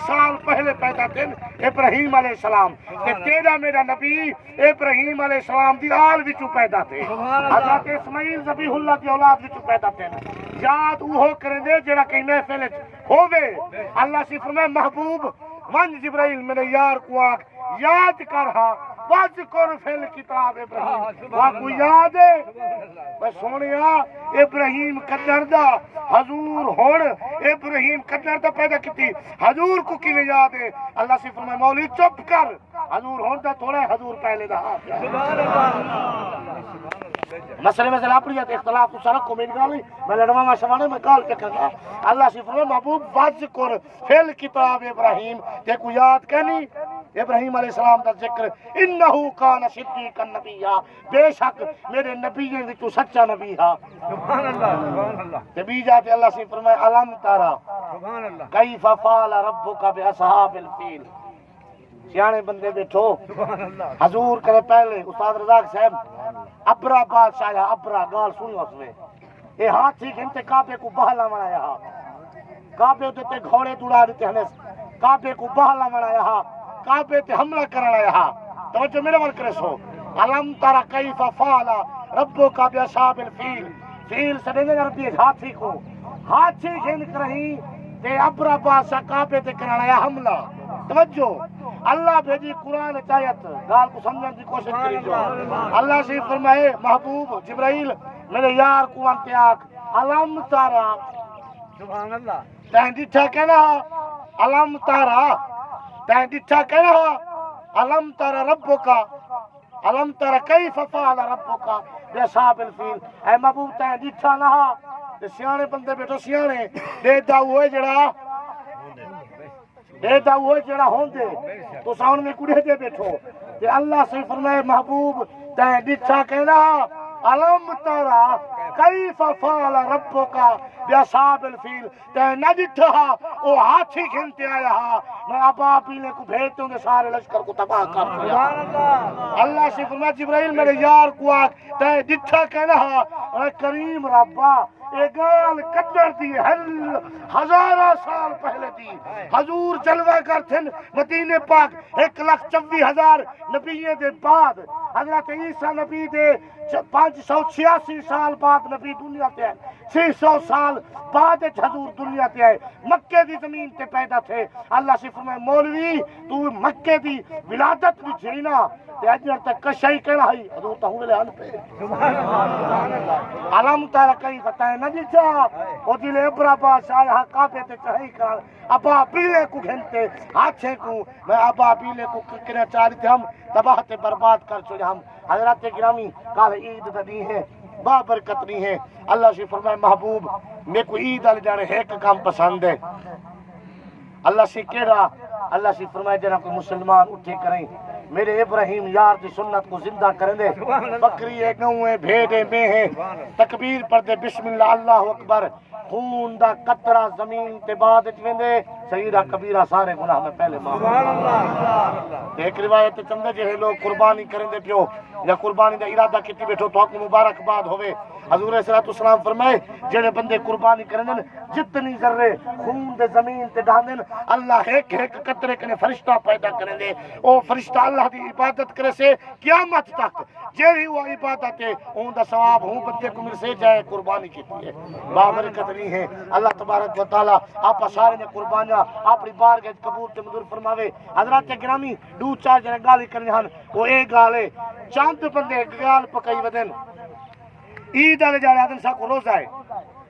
سال پہلے پیدا تھے ابراہیم علیہ السلام تے تیرا میرا نبی ابراہیم علیہ السلام دی آل وچوں پیدا تھے حضرت اسماعیل ذبیح اللہ دی اولاد وچوں پیدا تھے یاد اوہو کریں دے جڑا کہیں محفل ہووے اللہ سے فرمائے محبوب ون جبرائیل میرے یار کو آگ یاد کرہا واذکر فی الکتاب ابراہیم واہ کو یاد ہے بس سونیا ابراہیم قدر دا حضور ہون ابراہیم قدر دا پیدا کیتی حضور کو کیویں یاد ہے اللہ سے فرمائے مولوی چپ کر حضور ہون دا تھوڑا حضور پہلے دا سبحان اللہ مسئلہ اپنی جاتے اختلاف کو سرک کو میری گالی میں لڑوا ما شوانے میں کال کے کرنا اللہ سے فرمائے محبوب واذکر فی الکتاب ابراہیم تے کو یاد کہنی ابراہیم علیہ السلام دا ذکر انہو کان صدیقا نبیہ بے شک میرے نبیوں وچوں سچا نبی ہے سبحان اللہ تے بھی جاتے اللہ سے فرمائے الم ترى سبحان اللہ کیف فعل ربک باصحاب الفیل سیانے بندے بیٹھو حضور کرے پہلے استاد رزاق صاحب ابرا بادشاہ ابرا گال سنو اس میں اے ہاتھی گھنٹے کعبے کو بہلا بنایا کعبے تے گھوڑے دوڑا دیتے ہیں کعبے کو بہلا بنایا کعبے تے حملہ کرنا ہے توجہ میرے ول کرے سو الم ترى کیف فعل ربک باصحاب الفیل فیل سدے ربی ہاتھی کو ہاتھی گھن کرہی تے ابرا بادشاہ کعبے تے کرنا ہے حملہ توجہ اللہ بھیجی قرآن چاہیت گال کو سمجھنے کی کوشش کری جو اللہ سے فرمائے محبوب جبرائیل میرے یار کو انتے آگ علم تارا سبحان اللہ تین ڈٹھا کہنا علم تارا تین ڈٹھا کہنا علم تارا ربو کا علم تارا کیف فعل ربو کا باصحاب الفیل اے محبوب تین ڈٹھا نہ سیانے بندے بیٹھو سیانے دے دا ہوئے جڑا دیتا ہوئے جڑا ہون دے تو ساؤن میں کڑے دے بیٹھو کہ اللہ سے فرمائے محبوب تین ڈٹھا کہنا علم ترى کیف فعل ربک باصحاب الفیل تین نہ ڈٹھا او ہاتھی گھنتے آیا میں ابا پیلے کو بھیجتے ہوں سارے لشکر کو تباہ کر دیا اللہ سے فرمائے جبرائیل میرے یار کو آگ تین ڈٹھا کہنا اے کریم ربا اے گال قدر دی ہزارہ سال پہلے دی حضور جلوہ کر تھن مدینے پاک 1,24,000 نبیوں دے بعد حضرت عیسیٰ نبی دے 586 سال بعد نبی دنیا تے ہے 600 سال بعد حضور دنیا تے ہے مکے دی زمین تے پیدا تھے اللہ سے فرمائے مولوی تو مکے دی ولادت بھی جینا تے اجر تک کشائی کہنا ہے حضور تا ہوئے لے پہ علم تارا کئی فتائے نہ دیچا او دل ابرا بادشاہ یہاں کعبے تے چڑھائی کر ابا پیلے کو گھنتے ہاتھے کو میں ابا پیلے کو کرنا چاہ رہے تھے ہم تباہ تے برباد کر چھوڑے ہم حضرات گرامی کال عید دی ہے بابرکت نہیں ہے اللہ سے فرمائے محبوب میں کو عید والے جانے ایک کام پسند ہے اللہ سے کہڑا اللہ سے فرمائے جنا کوئی مسلمان اٹھے کریں میرے ابراہیم یار دی سنت کو زندہ کریں دے بکری ہے گوں ہے بھیڑے میں ہے تکبیر پڑھ دے بسم اللہ اللہ اکبر خون دا قطرہ زمین تے بعد ویندے صغیرہ کبیرہ سارے گناہ میں پہلے معاف ایک روایت چندے جہے لوگ قربانی کریں دے پیو یا قربانی دا ارادہ کیتی بیٹھو تو آپ کو مبارکباد ہوئے حضور صلی اللہ علیہ وسلم فرمائے جڑے بندے قربانی کریں دے جتنی ذرے خون دے زمین تے ڈال دیں اللہ ایک ایک قطرے کنے فرشتہ پیدا کریں دے او فرشتہ اللہ دی عبادت کرے سے قیامت تک جیڑی وہ عبادت ہے اون دا ثواب ہوں بندے کو مل سے جائے قربانی کیتی ہے بابرکت نہیں ہے اللہ تبارک و تعالی آپ سارے نے قربانیاں اپنی بارگاہ قبول تے منظور فرماوے حضرات گرامی دو چار جنے گالی کرنے ہن وہ ایک گال ہے چاند بندے گال پکائی ودن عید والے جاڑے آدن سا کو روزہ ہے